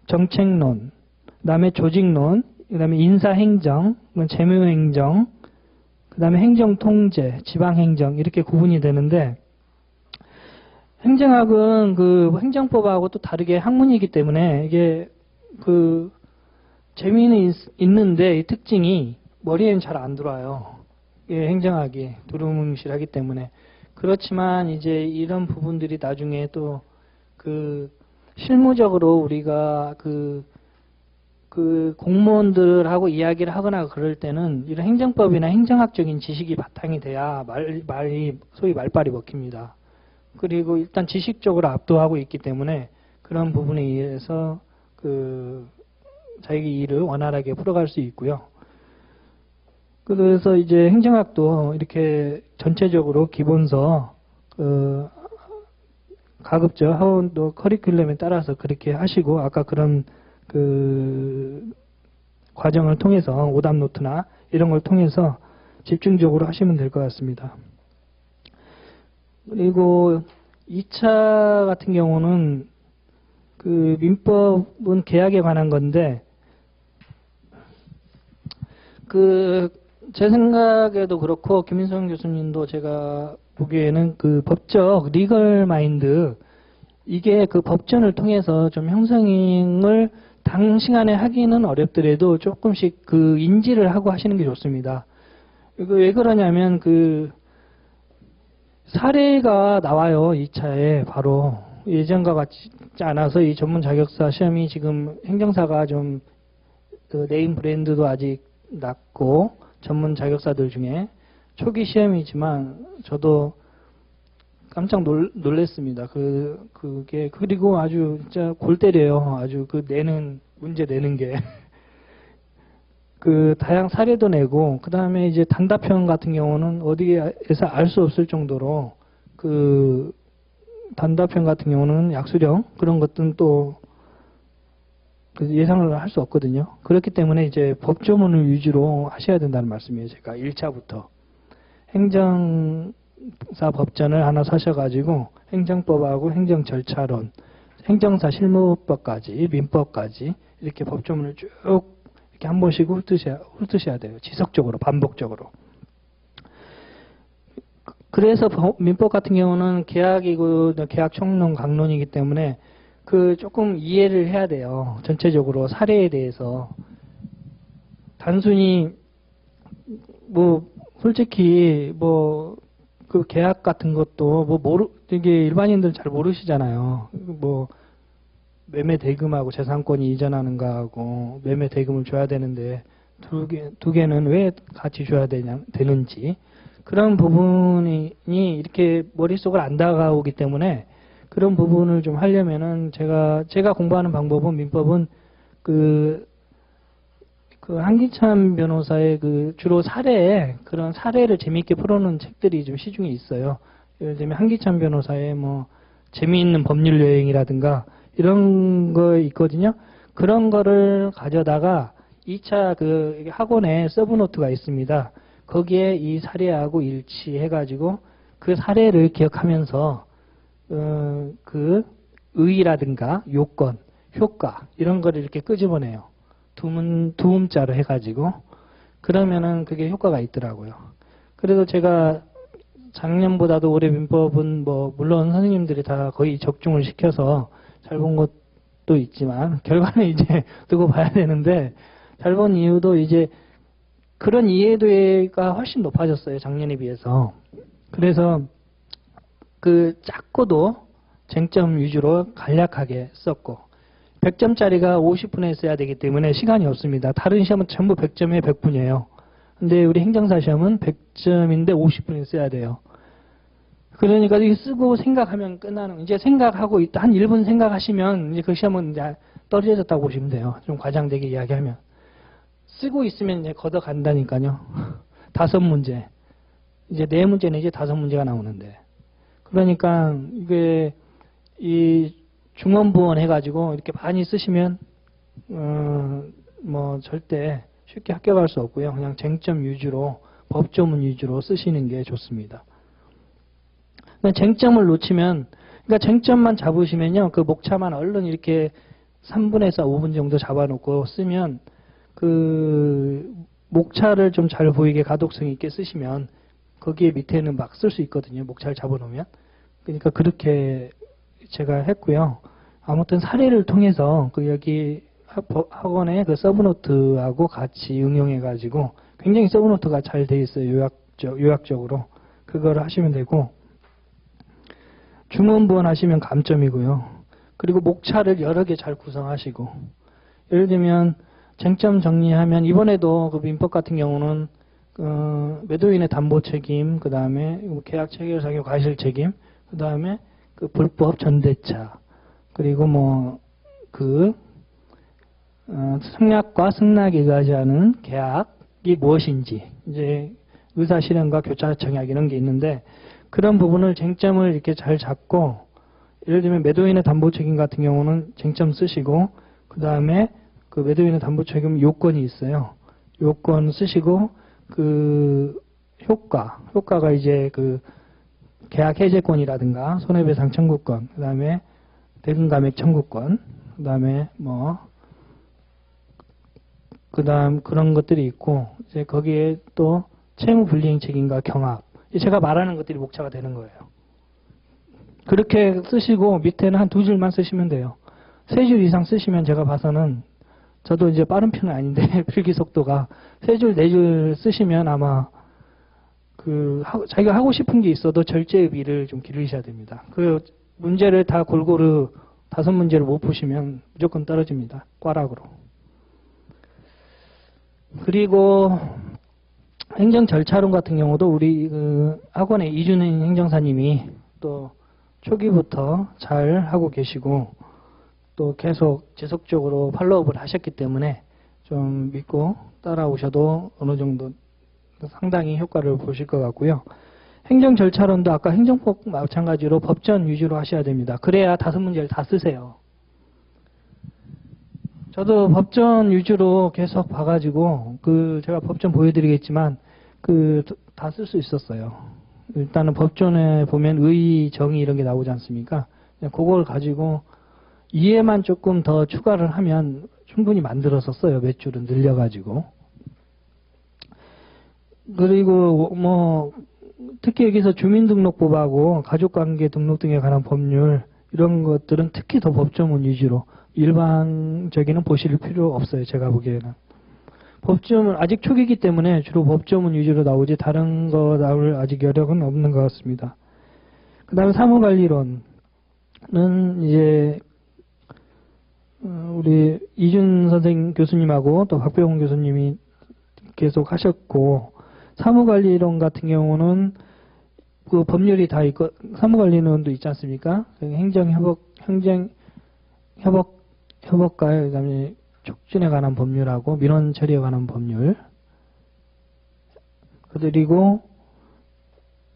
정책론, 그 다음에 조직론, 그 다음에 인사행정, 재무행정, 그 다음에 행정통제, 지방행정 이렇게 구분이 되는데, 행정학은 행정법하고 또 다르게 학문이기 때문에 이게 재미는 있는데 이 특징이 머리에는 잘 안 들어와요. 예, 행정학이 두루뭉실하기 때문에. 그렇지만 이제 이런 부분들이 나중에 또 실무적으로 우리가 공무원들하고 이야기를 하거나 그럴 때는 이런 행정법이나 행정학적인 지식이 바탕이 돼야 소위 말빨이 먹힙니다. 그리고 일단 지식적으로 압도하고 있기 때문에 그런 부분에 의해서 자기 일을 원활하게 풀어갈 수 있고요. 그래서 이제 행정학도 이렇게 전체적으로 기본서, 가급적 학원도 커리큘럼에 따라서 그렇게 하시고, 아까 그런 과정을 통해서 오답노트나 이런 걸 통해서 집중적으로 하시면 될 것 같습니다. 그리고 2차 같은 경우는 그 민법은 계약에 관한 건데 제 생각에도 그렇고 김인성 교수님도 제가 보기에는 그 법적 리걸 마인드 이게 그 법전을 통해서 좀 형성을 단시간에 하기는 어렵더라도 조금씩 그 인지를 하고 하시는 게 좋습니다. 왜 그러냐면 그 사례가 나와요. 2차에 바로 예전과 같지 않아서 이 전문 자격사 시험이 지금 행정사가 좀 그 네임 브랜드도 아직 낮고 전문 자격사들 중에 초기 시험이지만 저도 깜짝 놀랐습니다. 그게 그리고 아주 진짜 골 때려요. 아주 그 문제 내는 게 그 다양 사례도 내고 그 다음에 이제 단답형 같은 경우는 어디에서 알 수 없을 정도로 그 단답형 같은 경우는 약수령 그런 것들은 또 예상을 할 수 없거든요. 그렇기 때문에 이제 법조문을 위주로 하셔야 된다는 말씀이에요. 제가 1차부터 행정사 법전을 하나 사셔가지고 행정법하고 행정절차론, 행정사 실무법까지 민법까지 이렇게 법조문을 쭉 이렇게 한 번씩 훑으셔야 돼요. 지속적으로 반복적으로. 그래서 민법 같은 경우는 계약이고 계약 총론 강론이기 때문에 그 조금 이해를 해야 돼요. 전체적으로 사례에 대해서. 단순히 뭐 솔직히 뭐 그 계약 같은 것도 뭐 이게 일반인들 잘 모르시잖아요. 뭐 매매 대금하고 재산권이 이전하는 거하고 매매 대금을 줘야 되는데 두 개는 왜 같이 줘야 되는지 그런 부분이 이렇게 머릿속을 안 다가오기 때문에 그런 부분을 좀 하려면은 제가 공부하는 방법은 민법은 그 한기찬 변호사의 주로 그런 사례를 재미있게 풀어놓은 책들이 좀 시중에 있어요. 예를 들면 한기찬 변호사의 뭐 재미있는 법률 여행이라든가 이런 거 있거든요. 그런 거를 가져다가 2차 학원에 서브노트가 있습니다. 거기에 이 사례하고 일치해가지고 그 사례를 기억하면서 그 의의라든가 요건, 효과 이런 거를 이렇게 끄집어내요. 두음자로 해가지고 그러면은 그게 효과가 있더라고요. 그래서 제가 작년보다도 올해 민법은 뭐 물론 선생님들이 다 거의 적중을 시켜서 잘 본 것도 있지만 결과는 이제 두고 봐야 되는데 잘 본 이유도 이제 그런 이해도가 훨씬 높아졌어요. 작년에 비해서. 그래서 작고도 쟁점 위주로 간략하게 썼고 100점짜리가 50분에 써야 되기 때문에 시간이 없습니다. 다른 시험은 전부 100점에 100분이에요. 근데 우리 행정사 시험은 100점인데 50분에 써야 돼요. 그러니까 이게 쓰고 생각하면 끝나는, 이제 생각하고 있다. 한 1분 생각하시면 이제 그 시험은 이제 떨어졌다고 보시면 돼요. 좀 과장되게 이야기하면. 쓰고 있으면 이제 걷어간다니까요. 5문제. 이제 4문제는 이제 5문제가 나오는데. 그러니까 이게 중원부원 해가지고 이렇게 많이 쓰시면 뭐 절대 쉽게 합격할 수 없고요. 그냥 쟁점 위주로 법조문 위주로 쓰시는 게 좋습니다. 쟁점을 놓치면 그러니까 쟁점만 잡으시면요. 그 목차만 얼른 이렇게 3분에서 5분 정도 잡아놓고 쓰면 그 목차를 좀 잘 보이게 가독성 있게 쓰시면 거기에 밑에는 막 쓸 수 있거든요. 목차를 잡아놓으면. 그러니까 그렇게 제가 했고요. 아무튼 사례를 통해서 여기 학원의 서브노트하고 같이 응용해가지고 굉장히 서브노트가 잘 돼 있어요. 요약적으로. 그걸 하시면 되고 중원부원 하시면 감점이고요. 그리고 목차를 여러 개 잘 구성하시고 예를 들면 쟁점 정리하면 이번에도 민법 같은 경우는 매도인의 담보 책임, 그 다음에 계약 체결 사유 과실 책임, 그 다음에 불법 전대차, 그리고 승낙과 승낙에 의하지 않은 계약이 무엇인지, 이제 의사 실현과 교차 청약 이런 게 있는데 그런 부분을 쟁점을 이렇게 잘 잡고 예를 들면 매도인의 담보 책임 같은 경우는 쟁점 쓰시고 그 다음에 매도인의 담보 책임 요건이 있어요. 요건 쓰시고 그 효과가 이제 그 계약 해제권이라든가 손해배상 청구권, 그 다음에 대금 감액 청구권, 그 다음에 그런 것들이 있고, 이제 거기에 또 채무 불이행 책임과 경합. 제가 말하는 것들이 목차가 되는 거예요. 그렇게 쓰시고 밑에는 한 2줄만 쓰시면 돼요. 3줄 이상 쓰시면 제가 봐서는, 저도 이제 빠른 편은 아닌데 필기 속도가 3줄, 4줄 쓰시면 아마 자기가 하고 싶은 게 있어도 절제의비를 좀 기르셔야 됩니다. 그 문제를 다 골고루 5문제를 못 푸시면 무조건 떨어집니다. 꽈락으로. 그리고 행정 절차론 같은 경우도 우리 학원의 이준행 행정사님이 또 초기부터 잘 하고 계시고 또 계속 지속적으로 팔로우업을 하셨기 때문에 좀 믿고 따라오셔도 어느 정도 상당히 효과를 보실 것 같고요. 행정 절차론도 아까 행정법 마찬가지로 법전 위주로 하셔야 됩니다. 그래야 5문제를 다 쓰세요. 저도 법전 위주로 계속 봐가지고 제가 법전 보여드리겠지만 다 쓸 수 있었어요. 일단은 법전에 보면 의, 정의 이런 게 나오지 않습니까? 그걸 가지고 이해만 조금 더 추가를 하면 충분히 만들어서 써요. 몇 줄은 늘려가지고. 그리고 특히 여기서 주민등록법하고 가족관계 등록 등에 관한 법률 이런 것들은 특히 더 법조문 위주로, 일반적인은 보실 필요 없어요. 제가 보기에는. 법조문 아직 초기이기 때문에 주로 법조문 위주로 나오지 다른 거 나올 아직 여력은 없는 것 같습니다. 그 다음에 사무관리론은 이제 우리 이준 선생 교수님하고 또 박병훈 교수님이 계속 하셨고, 사무관리론 같은 경우는 그 법률이 다 있고, 사무관리론도 있지 않습니까? 협업가에 그다음에 촉진에 관한 법률하고 민원 처리에 관한 법률. 그리고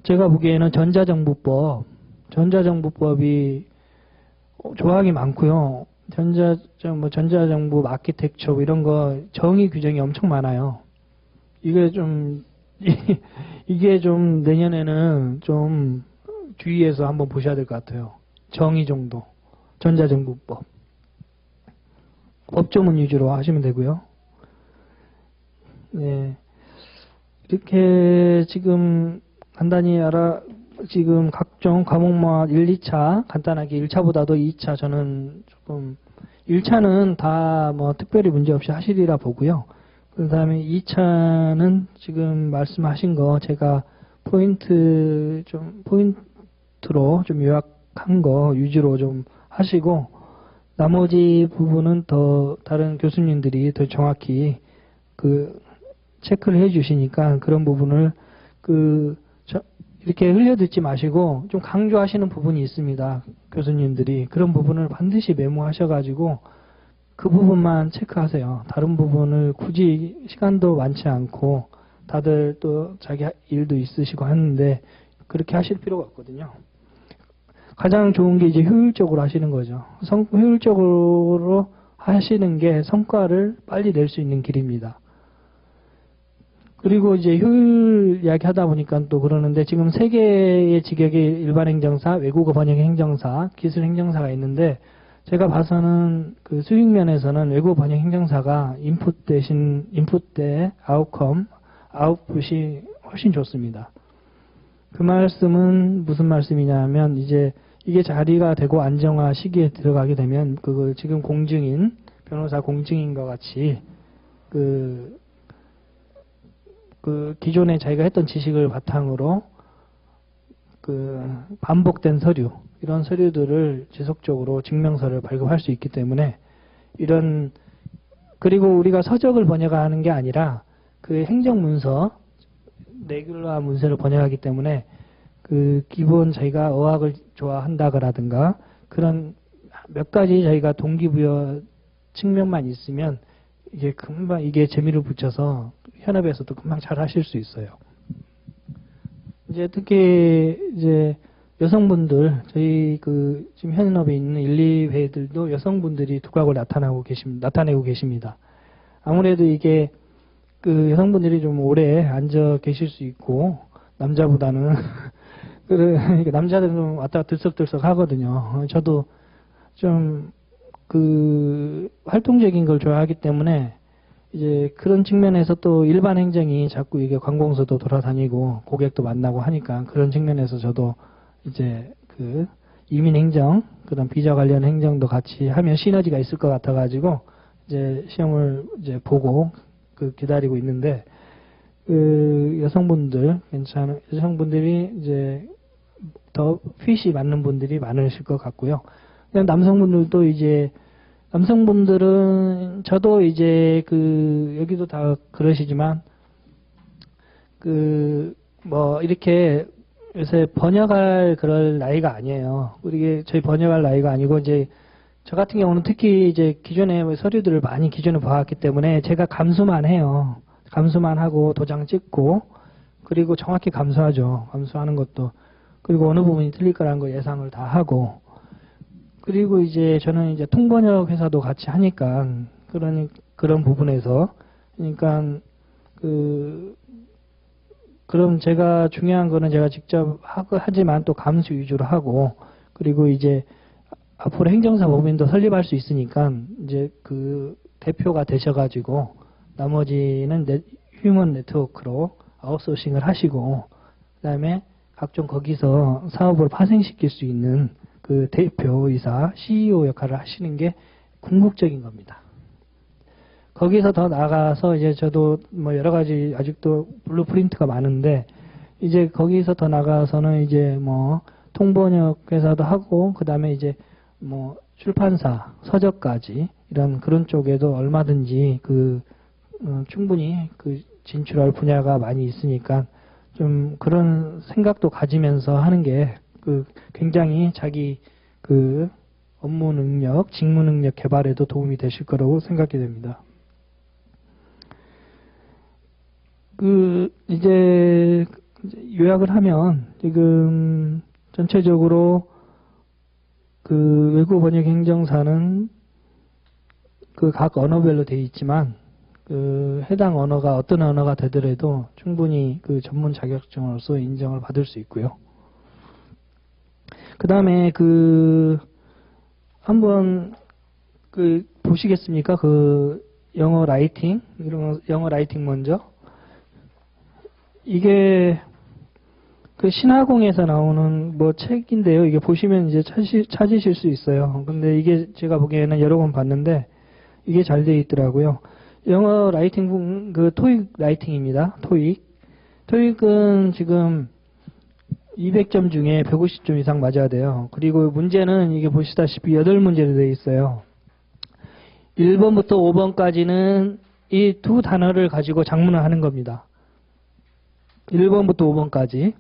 제가 보기에는 전자정부법이 조항이 많고요. 전자정부 아키텍처 이런 거 정의 규정이 엄청 많아요. 이게 좀 내년에는 좀 주의해서 한번 보셔야 될 것 같아요. 정의 정도. 전자정부법. 법조문 위주로 하시면 되고요. 네. 이렇게 지금 간단히 지금 각종 과목만 1, 2차 간단하게 1차보다도 2차 저는 조금 1차는 다 특별히 문제 없이 하시리라 보고요. 그 다음에 2차는 지금 말씀하신 거 제가 포인트로 좀 요약한 거 위주로 좀 하시고, 나머지 부분은 더 다른 교수님들이 더 정확히 체크를 해 주시니까 그런 부분을 이렇게 흘려듣지 마시고 좀 강조하시는 부분이 있습니다. 교수님들이 그런 부분을 반드시 메모하셔가지고 그 부분만 체크하세요. 다른 부분을 굳이 시간도 많지 않고 다들 또 자기 일도 있으시고 하는데 그렇게 하실 필요가 없거든요. 가장 좋은 게 이제 효율적으로 하시는 거죠. 효율적으로 하시는 게 성과를 빨리 낼 수 있는 길입니다. 그리고 이제 효율 이야기 하다 보니까 또 그러는데, 지금 3개의 직역의 일반 행정사, 외국어 번역 행정사, 기술 행정사가 있는데, 제가 봐서는 수익 면에서는 외국어 번역 행정사가 인풋 대 아웃풋이 훨씬 좋습니다. 그 말씀은 무슨 말씀이냐면, 이게 자리가 되고 안정화 시기에 들어가게 되면 지금 변호사 공증인과 같이 기존에 자기가 했던 지식을 바탕으로 반복된 서류, 이런 서류들을 지속적으로 증명서를 발급할 수 있기 때문에 그리고 우리가 서적을 번역하는 게 아니라 행정문서, 레귤러 문서를 번역하기 때문에 기본 자기가 어학을 좋아한다라든가 그런 몇 가지 자기가 동기부여 측면만 있으면 금방 재미를 붙여서 현업에서도 금방 잘 하실 수 있어요. 특히 여성분들, 저희 지금 현업에 있는 1, 2회들도 여성분들이 두각을 나타내고 계십니다. 아무래도 이게 그 여성분들이 좀 오래 앉아 계실 수 있고, 남자보다는, 그러니까 남자들은 좀 왔다 들썩들썩 하거든요. 저도 좀, 활동적인 걸 좋아하기 때문에, 이제 그런 측면에서 또 일반 행정이 자꾸 이게 관공서도 돌아다니고, 고객도 만나고 하니까 그런 측면에서 저도 이제 이민 행정, 그다음 비자 관련 행정도 같이 하면 시너지가 있을 것 같아가지고, 이제 시험을 이제 보고, 기다리고 있는데, 여성분들이 이제 더 핏이 맞는 분들이 많으실 것 같고요. 그냥 남성분들도 이제, 남성분들은 저도 이제 여기도 다 그러시지만, 이렇게 요새 번역할 그럴 나이가 아니에요. 이게 저희 번역할 나이가 아니고, 이제 저 같은 경우는 특히 이제 기존에 서류들을 많이 기존에 봐왔기 때문에 제가 감수만 해요. 감수만 하고 도장 찍고, 그리고 정확히 감수하죠. 감수하는 것도. 그리고 어느 부분이 틀릴 거라는 거 예상을 다 하고, 그리고 이제 저는 이제 통번역 회사도 같이 하니까, 그런 부분에서, 그러니까, 그럼 제가 중요한 거는 제가 직접 하지만 또 감수 위주로 하고, 그리고 이제 앞으로 행정사 법인도 설립할 수 있으니까 이제 대표가 되셔가지고 나머지는 휴먼 네트워크로 아웃소싱을 하시고, 그다음에 각종 거기서 사업을 파생시킬 수 있는 대표이사 CEO 역할을 하시는 게 궁극적인 겁니다. 거기서 더 나가서 이제 저도 뭐 여러 가지 아직도 블루프린트가 많은데, 이제 거기서 더 나가서는 이제 뭐 통번역 회사도 하고, 그 다음에 이제 뭐 출판사, 서적까지 그런 쪽에도 얼마든지 충분히 진출할 분야가 많이 있으니까 좀 그런 생각도 가지면서 하는 게 굉장히 자기 업무 능력, 직무 능력 개발에도 도움이 되실 거라고 생각이 됩니다. 이제 요약을 하면 지금 전체적으로 외국어 번역 행정사는 각 언어별로 되어 있지만 해당 언어가 어떤 언어가 되더라도 충분히 전문 자격증으로서 인정을 받을 수 있고요. 그 다음에 한번 보시겠습니까? 영어 라이팅, 영어 라이팅 먼저. 이게 신화공에서 나오는 책인데요. 이게 보시면 이제 찾으실 수 있어요. 근데 이게 제가 보기에는 여러 번 봤는데 이게 잘 되어 있더라고요. 영어 라이팅, 토익 라이팅입니다. 토익은 지금 200점 중에 150점 이상 맞아야 돼요. 그리고 문제는 이게 보시다시피 8문제로 되어 있어요. 1번부터 5번까지는 이 두 단어를 가지고 작문을 하는 겁니다. 1번부터 5번까지.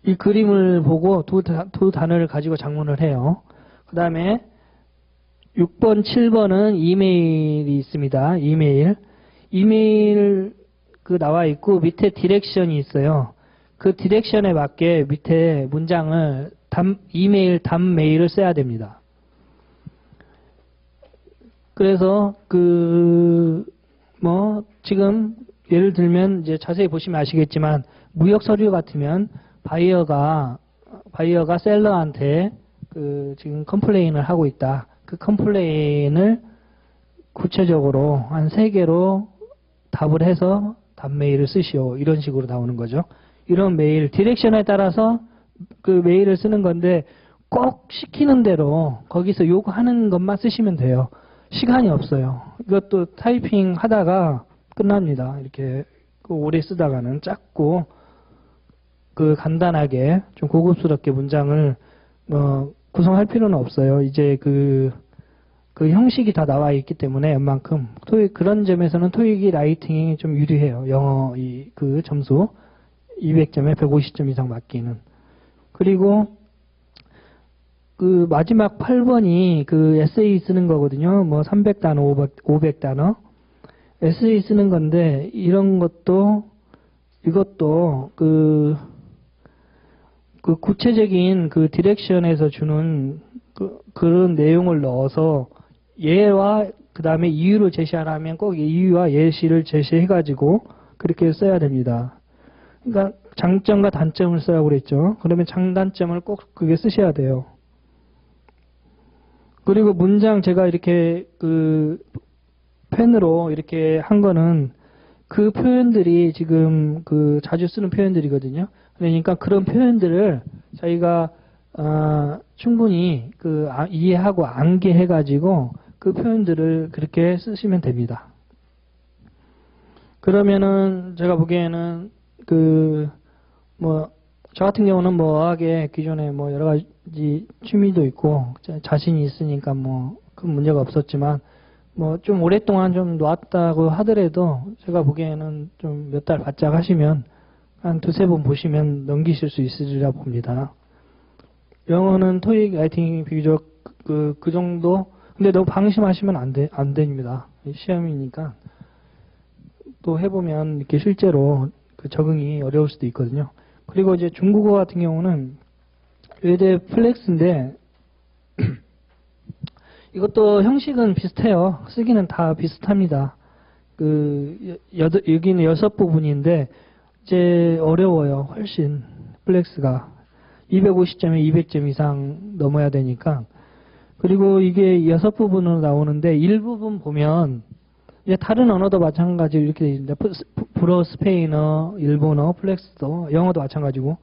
이 그림을 보고 두 단어를 가지고 작문을 해요. 그 다음에 6번, 7번은 이메일이 있습니다. 이메일 나와 있고 밑에 디렉션이 있어요. 그 디렉션에 맞게 밑에 문장을 이메일, 답메일을 써야 됩니다. 그래서 지금 예를 들면 이제 자세히 보시면 아시겠지만 무역 서류 같으면 바이어가 셀러한테 지금 컴플레인을 하고 있다. 그 컴플레인을 구체적으로 한 3개로 답을 해서 답메일을 쓰시오. 이런 식으로 나오는 거죠. 이런 메일, 디렉션에 따라서 메일을 쓰는 건데 꼭 시키는 대로 거기서 요구하는 것만 쓰시면 돼요. 시간이 없어요. 이것도 타이핑 하다가 끝납니다. 이렇게 오래 쓰다가는 짧고 간단하게 좀 고급스럽게 문장을 구성할 필요는 없어요. 이제 그 형식이 다 나와 있기 때문에 웬만큼 그런 점에서는 토익이 라이팅이 좀 유리해요. 영어 점수 200점에 150점 이상 맞기는. 그리고 마지막 8번이 에세이 쓰는 거거든요. 300단어, 500단어. 에세이 쓰는 건데 이것도 구체적인 디렉션에서 주는 그런 내용을 넣어서 얘와 그 다음에 이유를 제시하라면 꼭 이유와 예시를 제시해가지고 그렇게 써야 됩니다. 그러니까 장점과 단점을 쓰라고 그랬죠. 그러면 장단점을 꼭 그게 쓰셔야 돼요. 그리고 문장 제가 이렇게 그 펜으로 이렇게 한 거는 그 표현들이 지금 그 자주 쓰는 표현들이거든요. 그러니까 그런 표현들을 저희가 충분히 이해하고 암기해가지고 그 표현들을 그렇게 쓰시면 됩니다. 그러면은 제가 보기에는 저 같은 경우는 어학에 기존에 여러 가지 취미도 있고 자신이 있으니까 큰 문제가 없었지만 좀 오랫동안 좀 놓았다고 하더라도 제가 보기에는 좀 몇 달 바짝 하시면 한 두세 번 보시면 넘기실 수 있으리라 봅니다. 영어는 토익 라이팅이 비교적 그 정도. 근데 너무 방심하시면 안 됩니다. 시험이니까 또 해보면 이렇게 실제로 적응이 어려울 수도 있거든요. 그리고 이제 중국어 같은 경우는 외대 플렉스인데 이것도 형식은 비슷해요. 쓰기는 다 비슷합니다. 여기는 6부분인데 이제 어려워요. 훨씬 플렉스가 250점에 200점 이상 넘어야 되니까. 그리고 이게 6부분으로 나오는데 1부분 보면 이제 다른 언어도 마찬가지로 이렇게 돼 있는데 불어, 스페인어, 일본어, 플렉스도 영어도 마찬가지고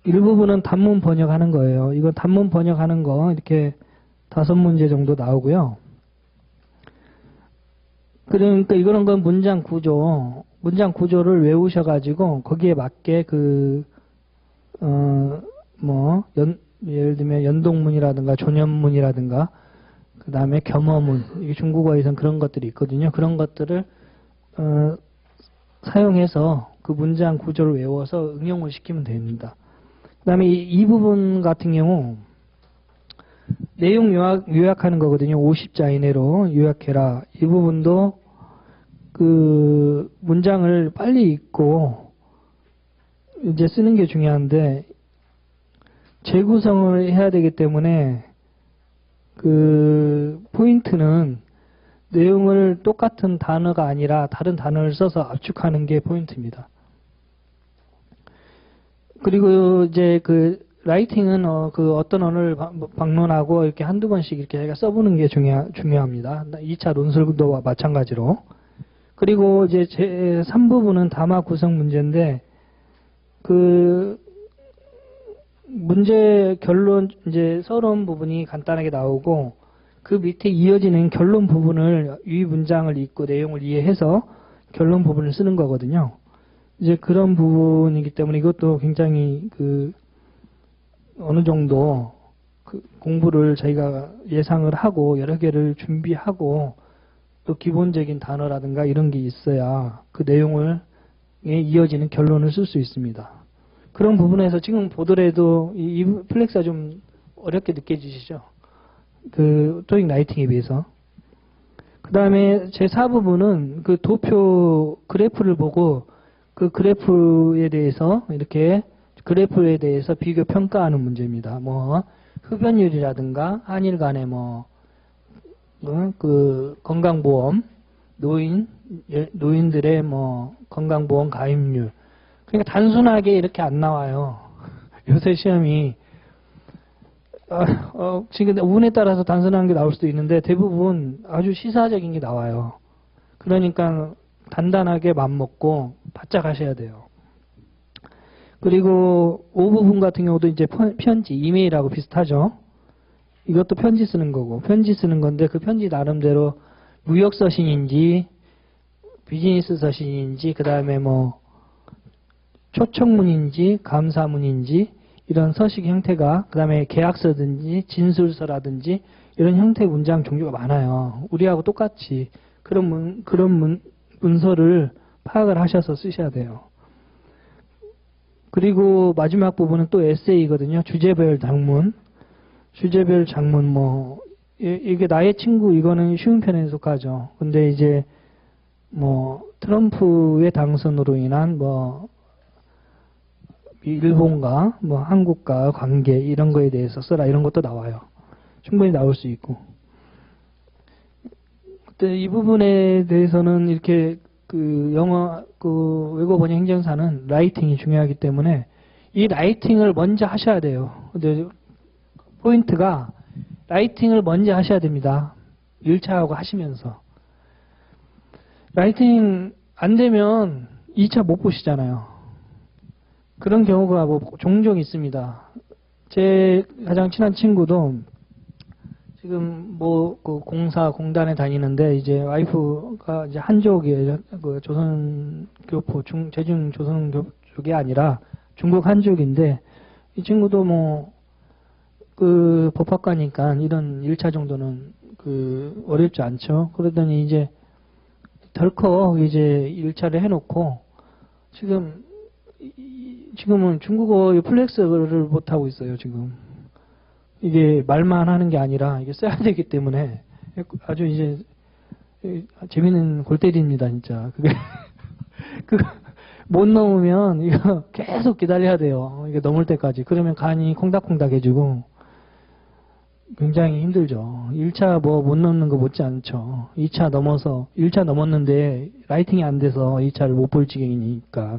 일부분은 단문 번역하는 거예요. 이거 단문 번역하는 거 이렇게 5문제 정도 나오고요. 그러니까 이런 건 문장 구조를 외우셔가지고 거기에 맞게 예를 들면 연동문이라든가 존연문이라든가 그 다음에 겸어문, 이게 중국어에선 그런 것들이 있거든요. 그런 것들을 사용해서 그 문장 구조를 외워서 응용을 시키면 됩니다. 그 다음에 이 부분 같은 경우 내용 요약하는 거거든요. 50자 이내로 요약해라. 이 부분도 그 문장을 빨리 읽고 이제 쓰는 게 중요한데 재구성을 해야 되기 때문에 그 포인트는 내용을 똑같은 단어가 아니라 다른 단어를 써서 압축하는 게 포인트입니다. 그리고 이제 라이팅은 어떤 언어를 방문하고 이렇게 한두 번씩 이렇게 자기가 써보는 게 중요합니다. 2차 논술도 마찬가지로. 그리고 이제 제 3부분은 담화 구성 문제인데 문제 결론 이제 서론 부분이 간단하게 나오고 그 밑에 이어지는 결론 부분을 이 문장을 읽고 내용을 이해해서 결론 부분을 쓰는 거거든요. 이제 그런 부분이기 때문에 이것도 굉장히 어느 정도 공부를 저희가 예상을 하고 여러 개를 준비하고 또 기본적인 단어라든가 이런 게 있어야 그 내용을 이어지는 결론을 쓸 수 있습니다. 그런 부분에서 지금 보더라도 이 플렉스가 좀 어렵게 느껴지시죠? 토익 라이팅에 비해서. 그 다음에 제 4부분은 도표 그래프를 보고 그 그래프에 대해서 비교 평가하는 문제입니다. 흡연율이라든가 한일 간의 건강보험, 노인들의 건강보험 가입률. 그러니까 단순하게 이렇게 안 나와요. 요새 시험이 지금 운에 따라서 단순한 게 나올 수도 있는데 대부분 아주 시사적인 게 나와요. 그러니까 단단하게 맘먹고 바짝 하셔야 돼요. 그리고 5부분 같은 경우도 이제 편지, 이메일하고 비슷하죠. 이것도 편지 쓰는 거고, 편지 쓰는 건데 그 편지 나름대로 무역 서신인지 비즈니스 서신인지 그 다음에 초청문인지 감사문인지 이런 서식 형태가 그 다음에 계약서든지 진술서라든지 이런 형태의 문장 종류가 많아요. 우리하고 똑같이 그런 문서를 파악을 하셔서 쓰셔야 돼요. 그리고 마지막 부분은 또 에세이거든요. 주제별 장문. 이게 나의 친구 이거는 쉬운 편에 속하죠. 근데 이제 트럼프의 당선으로 인한 일본과 한국과 관계 이런 거에 대해서 써라 이런 것도 나와요. 충분히 나올 수 있고. 근데 이 부분에 대해서는 이렇게 그 영어, 그 외국어 번역 행정사는 라이팅이 중요하기 때문에 이 라이팅을 먼저 하셔야 돼요. 근데 포인트가 라이팅을 먼저 하셔야 됩니다. 1차하고 하시면서. 라이팅 안 되면 2차 못 보시잖아요. 그런 경우가 뭐 종종 있습니다. 제 가장 친한 친구도 지금 뭐 그 공단에 다니는데 이제 와이프가 이제 한족이에요. 그 조선교포 제중 조선교 쪽이 아니라 중국 한족인데 이 친구도 뭐 그 법학과니까 이런 1차 정도는 그 어렵지 않죠. 그러더니 이제 덜컥 이제 1차를 해놓고 지금은 중국어 플렉스를 못 하고 있어요. 지금 이게 말만 하는 게 아니라 이게 써야 되기 때문에 아주 이제 재밌는 골 때립니다, 진짜. 그게 못 넘으면 이거 계속 기다려야 돼요. 이게 넘을 때까지. 그러면 간이 콩닥콩닥해지고 굉장히 힘들죠. 1차 뭐 못 넘는 거 못지 않죠. 2차 넘어서 1차 넘었는데 라이팅이 안 돼서 2차를 못 볼 지경이니까.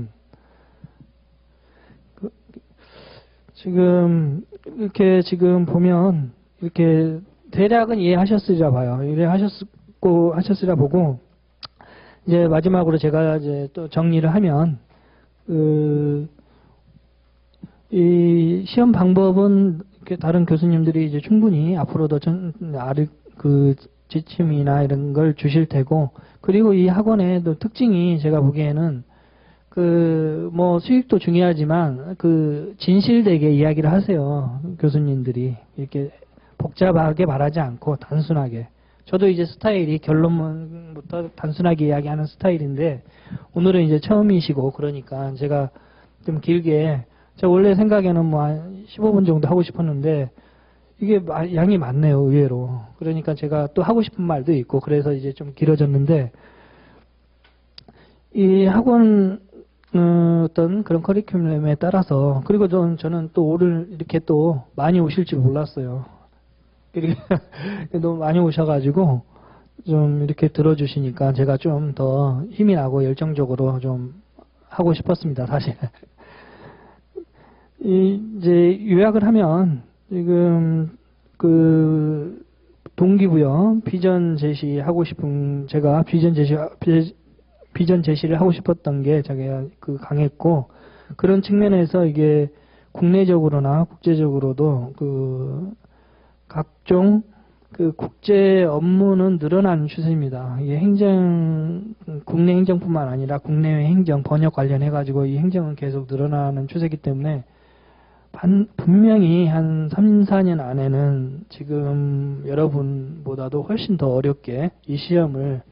지금 이렇게 지금 보면 이렇게 대략은 이해하셨으리라 봐요. 이해하셨으리라 보고 이제 마지막으로 제가 이제 또 정리를 하면 이 시험 방법은 다른 교수님들이 이제 충분히 앞으로도 그 지침이나 이런 걸 주실 테고, 그리고 이 학원의 또 특징이 제가 보기에는 뭐 수익도 중요하지만 진실되게 이야기를 하세요. 교수님들이 이렇게 복잡하게 말하지 않고 단순하게. 저도 이제 스타일이 결론부터 단순하게 이야기하는 스타일인데 오늘은 이제 처음이시고 그러니까 제가 좀 길게, 제가 원래 생각에는 뭐 한 15분 정도 하고 싶었는데 이게 양이 많네요, 의외로. 그러니까 제가 또 하고 싶은 말도 있고 그래서 이제 좀 길어졌는데, 이 학원 어떤 그런 커리큘럼에 따라서, 그리고 저는 또 오늘 이렇게 또 많이 오실 줄 몰랐어요. 너무 많이 오셔가지고 좀 이렇게 들어주시니까 제가 좀 더 힘이 나고 열정적으로 좀 하고 싶었습니다, 사실. 이제 요약을 하면 지금 동기부여 비전 제시하고 싶은, 제가 비전 제시를 하고 싶었던 게 제가 강했고, 그런 측면에서 이게 국내적으로나 국제적으로도 각종 국제 업무는 늘어나는 추세입니다. 이게 국내 행정뿐만 아니라 국내외 행정, 번역 관련해가지고 이 행정은 계속 늘어나는 추세이기 때문에 분명히 한 3, 4년 안에는 지금 여러분보다도 훨씬 더 어렵게 이 시험을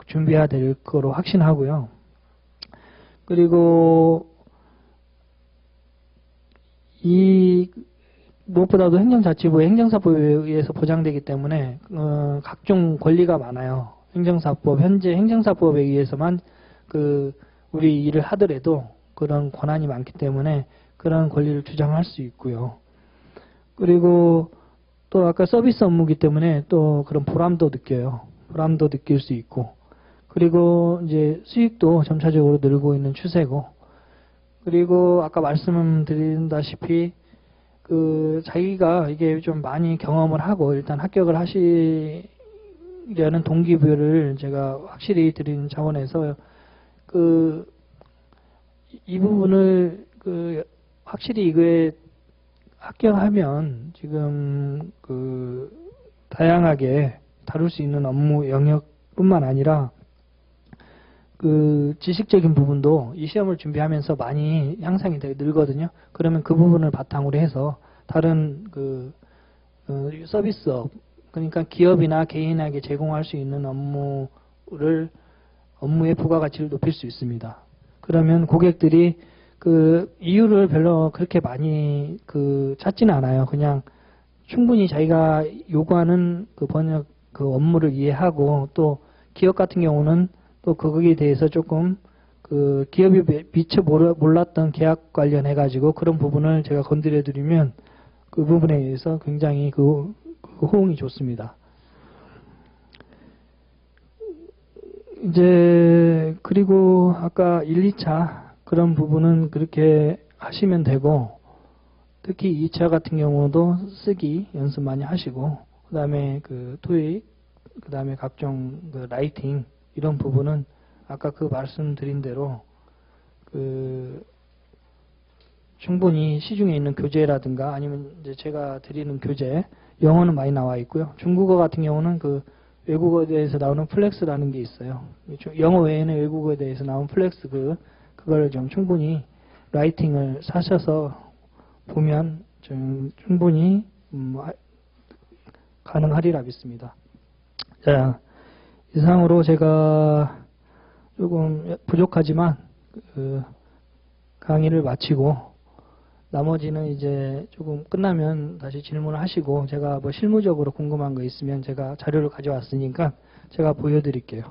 준비해야 될 거로 확신하고요. 그리고 무엇보다도 행정자치부의 행정사법에 의해서 보장되기 때문에 각종 권리가 많아요. 현재 행정사법에 의해서만 우리 일을 하더라도 그런 권한이 많기 때문에 그런 권리를 주장할 수 있고요. 그리고 또 아까 서비스 업무이기 때문에 또 그런 보람도 느껴요. 보람도 느낄 수 있고, 그리고 이제 수익도 점차적으로 늘고 있는 추세고, 그리고 아까 말씀드린다시피 자기가 이게 좀 많이 경험을 하고 일단 합격을 하시려는 동기부여를 제가 확실히 드리는 차원에서 이 부분을 확실히 이거에 합격하면 지금 다양하게 다룰 수 있는 업무 영역뿐만 아니라 지식적인 부분도 이 시험을 준비하면서 많이 향상이 되게 늘거든요. 그러면 그 부분을 바탕으로 해서 다른 서비스업, 그러니까 기업이나 개인에게 제공할 수 있는 업무의 부가가치를 높일 수 있습니다. 그러면 고객들이 이유를 별로 그렇게 많이 찾지는 않아요. 그냥 충분히 자기가 요구하는 번역 업무를 이해하고, 또 기업 같은 경우는 또 거기에 대해서 조금 기업이 미처 몰랐던 계약 관련해 가지고 그런 부분을 제가 건드려 드리면 그 부분에 의해서 굉장히 호응이 좋습니다. 이제 그리고 아까 1, 2차 그런 부분은 그렇게 하시면 되고, 특히 2차 같은 경우도 쓰기 연습 많이 하시고, 그 다음에 그 토익, 그 다음에 각종 그 라이팅 이런 부분은 아까 그 말씀드린 대로 그 충분히 시중에 있는 교재라든가 아니면 이제 제가 드리는 교재, 영어는 많이 나와 있고요. 중국어 같은 경우는 그 외국어에 대해서 나오는 플렉스라는 게 있어요. 영어 외에는 외국어에 대해서 나온 플렉스 그걸 좀 충분히 라이팅을 사셔서 보면 좀 충분히 가능하리라 믿습니다. 자, 이상으로 제가 조금 부족하지만 그 강의를 마치고 나머지는 이제 조금 끝나면 다시 질문을 하시고 제가 뭐 실무적으로 궁금한 거 있으면 제가 자료를 가져왔으니까 제가 보여드릴게요.